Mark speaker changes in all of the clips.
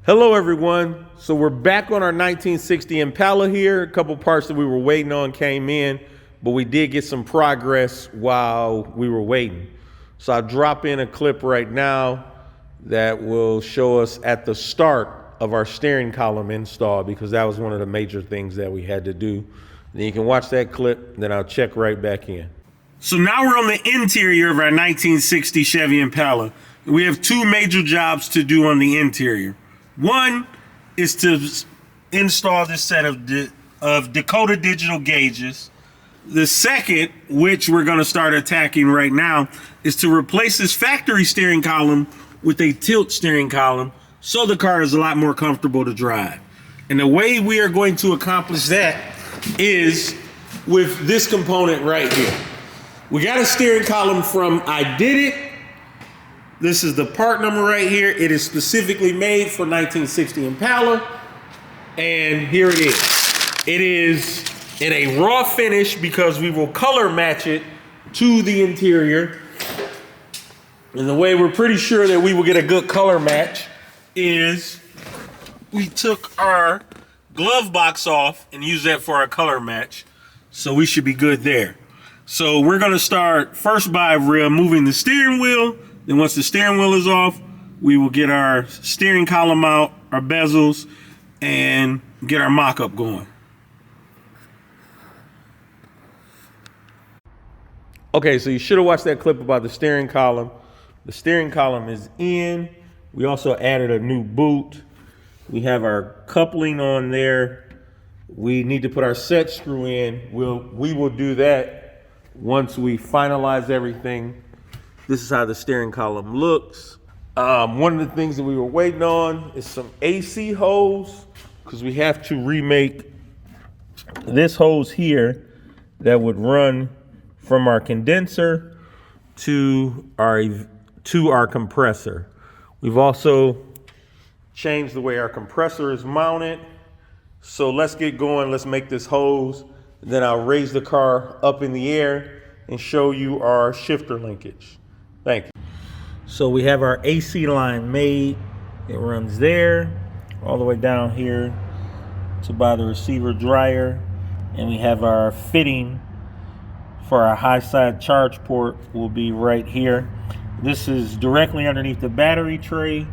Speaker 1: Hello everyone. So we're back on our 1960 Impala here. A couple parts that we were waiting on came in, but we did get some progress while we were waiting. So I'll drop in a clip right now that will show us at the start of our steering column install, because that was one of the major things that we had to do. Then you can watch that clip, then I'll check right back in. So now we're on the interior of our 1960 Chevy Impala. We have two major jobs to do on the interior. One is to install this set of Dakota digital gauges. The second, which we're going to start attacking right now, is to replace this factory steering column with a tilt steering column so the car is a lot more comfortable to drive. And the way we are going to accomplish that is with this component right here. We got a steering column from ididit. This is the part number right here. It is specifically made for 1960 Impala. And here it is. It is in a raw finish because we will color match it to the interior. And the way we're pretty sure that we will get a good color match is we took our glove box off and used that for our color match. So we should be good there. So we're gonna start first by removing the steering wheel. Then once the steering wheel is off, we will get our steering column out, our bezels, and get our mock-up going. Okay, so you should have watched that clip about the steering column. The steering column is in. We also added a new boot. We have our coupling on there. We need to put our set screw in. We will do that once we finalize everything. This is how the steering column looks. One of the things that we were waiting on is some AC hose, because we have to remake this hose here that would run from our condenser to our compressor. We've also changed the way our compressor is mounted. So let's get going. Let's make this hose. Then I'll raise the car up in the air and show you our shifter linkage. Thank you. So we have our AC line made. It runs there, all the way down here to by the receiver dryer. And we have our fitting for our high side charge port will be right here. This is directly underneath the battery tray.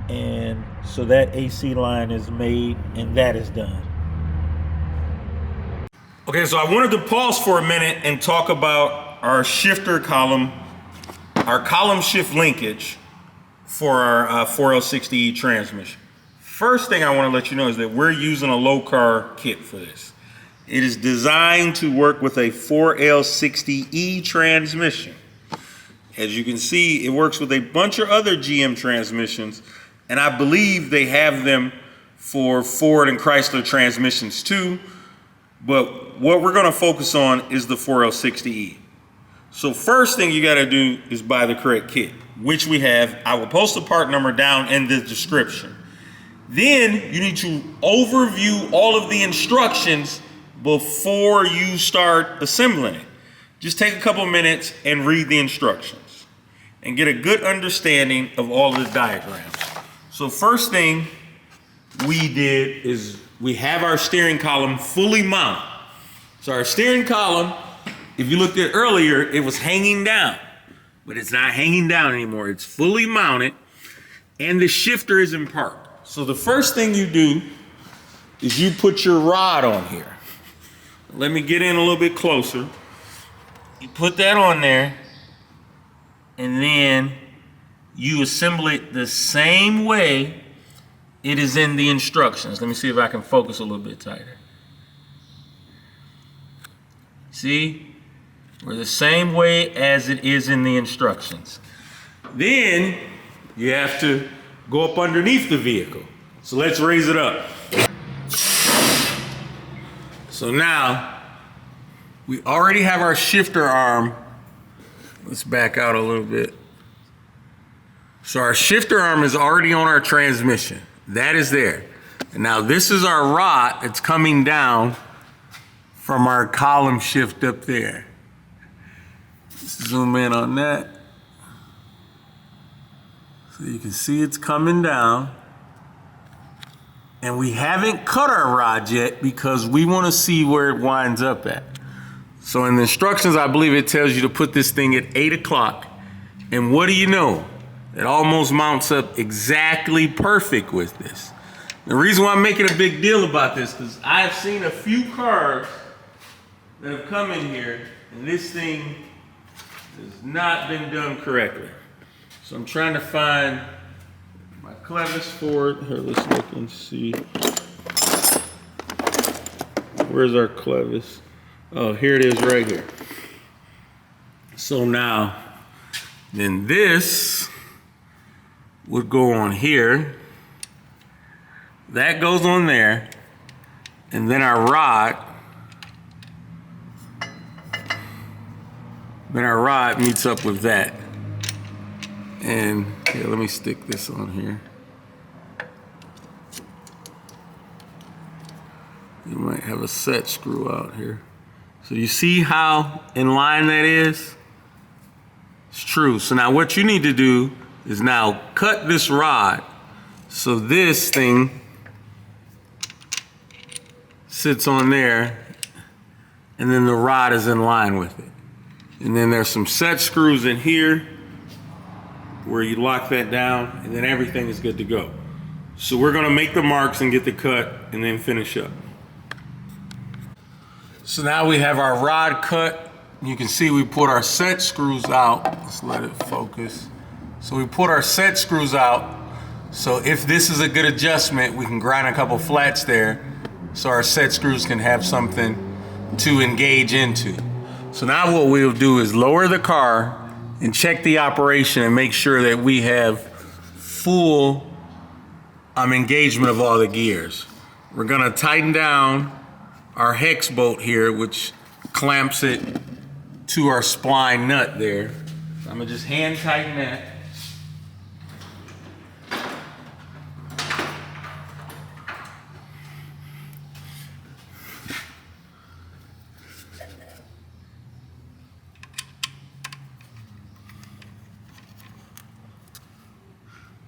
Speaker 1: And so that AC line is made and that is done. Okay, so I wanted to pause for a minute and talk about our shifter column, our column shift linkage for our 4L60E transmission. First thing I want to let you know is that we're using a Lokar kit for this. It is designed to work with a 4L60E transmission. As you can see, it works with a bunch of other GM transmissions, and I believe they have them for Ford and Chrysler transmissions too. But what we're going to focus on is the 4L60E. So first thing you got to do is buy the correct kit, which we have. I will post the part number down in the description. Then you need to overview all of the instructions before you start assembling it. Just take a couple minutes and read the instructions and get a good understanding of all of the diagrams. So first thing we did is we have our steering column fully mounted. So our steering column, if you looked at earlier, it was hanging down, but it's not hanging down anymore. It's fully mounted and the shifter is in park. So the first thing you do is you put your rod on here. Let me get in a little bit closer. You put that on there and then you assemble it the same way it is in the instructions. Let me see if I can focus a little bit tighter. See? We're the same way as it is in the instructions. Then you have to go up underneath the vehicle. So let's raise it up. So now we already have our shifter arm. Let's back out a little bit. So our shifter arm is already on our transmission. That is there. And now this is our rod that's coming down from our column shift up there. Let's zoom in on that. So you can see it's coming down. And we haven't cut our rod yet because we want to see where it winds up at. So in the instructions, I believe it tells you to put this thing at 8 o'clock. And what do you know? It almost mounts up exactly perfect with this. The reason why I'm making a big deal about this, because I've seen a few cars that have come in here, and this thing has not been done correctly. So I'm trying to find my clevis for it. Here, let's look and see. Where's our clevis? Oh, here it is right here. So now, then this would go on here. That goes on there. And then our rod, meets up with that. And here, let me stick this on here. You might have a set screw out here. So you see how in line that is? It's true. So now what you need to do is now cut this rod so this thing sits on there, and then the rod is in line with it. And then there's some set screws in here where you lock that down, and then everything is good to go. So we're gonna make the marks and get the cut and then finish up. So now we have our rod cut. You can see we put our set screws out. Let's let it focus. So we put our set screws out. So if this is a good adjustment, we can grind a couple flats there so our set screws can have something to engage into. So now what we'll do is lower the car and check the operation and make sure that we have full engagement of all the gears. We're gonna tighten down our hex bolt here, which clamps it to our spline nut there. So I'm gonna just hand tighten that.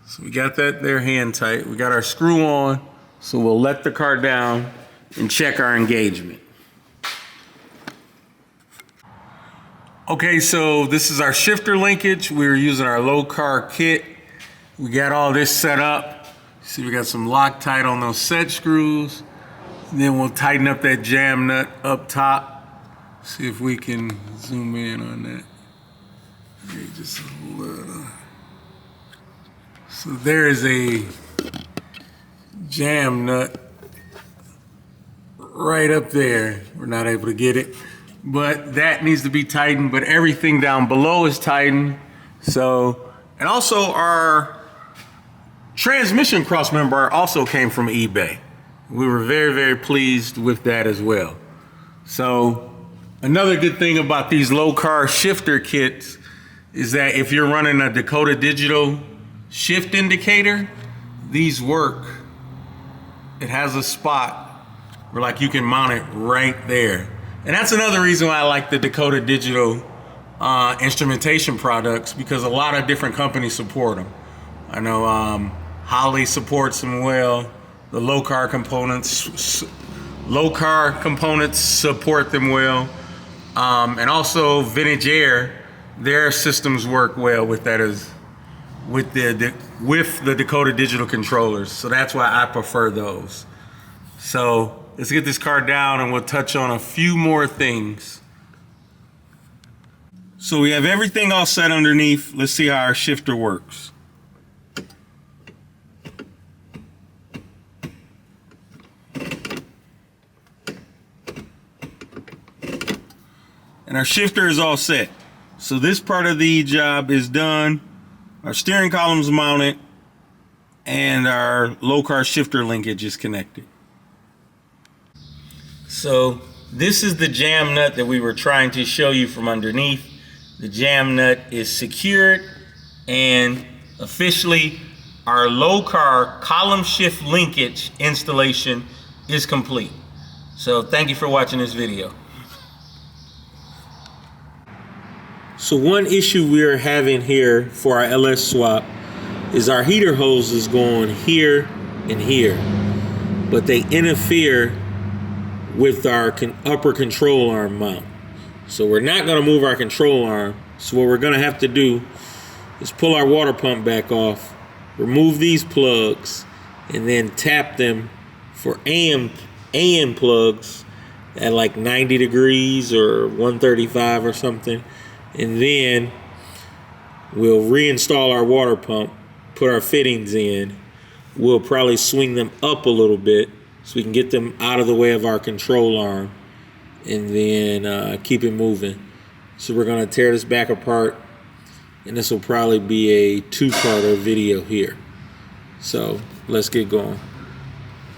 Speaker 1: So we got that there hand tight. We got our screw on, so we'll let the car down and check our engagement. Okay, so this is our shifter linkage. We're using our Lokar kit. We got all this set up. See, we got some Loctite on those set screws. And then we'll tighten up that jam nut up top. See if we can zoom in on that. Maybe just a little. So there is a jam nut right up there. We're not able to get it, but that needs to be tightened, but everything down below is tightened. So, and also our transmission crossmember bar also came from eBay. We were very, very pleased with that as well. So another good thing about these Lokar shifter kits is that if you're running a Dakota Digital shift indicator, these work. It has a spot where like you can mount it right there. And that's another reason why I like the Dakota Digital instrumentation products, because a lot of different companies support them. I know Holley supports them well. The Lokar components support them well. And also Vintage Air, their systems work well with that with the Dakota Digital controllers. So that's why I prefer those. So let's get this car down and we'll touch on a few more things. So we have everything all set underneath. Let's see how our shifter works. And our shifter is all set. So this part of the job is done. Our steering column's mounted and our Lokar shifter linkage is connected. So this is the jam nut that we were trying to show you from underneath. The jam nut is secured, and officially our Lokar column shift linkage installation is complete. So thank you for watching this video. So one issue we are having here for our LS swap is our heater hose is going here and here. but they interfere with our upper control arm mount. So we're not going to move our control arm. So what we're going to have to do is pull our water pump back off, remove these plugs, and then tap them for AM plugs at like 90 degrees or 135 or something. And then we'll reinstall our water pump, put our fittings in. We'll probably swing them up a little bit so we can get them out of the way of our control arm, and then keep it moving. So we're going to tear this back apart, and this will probably be a two-parter video here. So let's get going.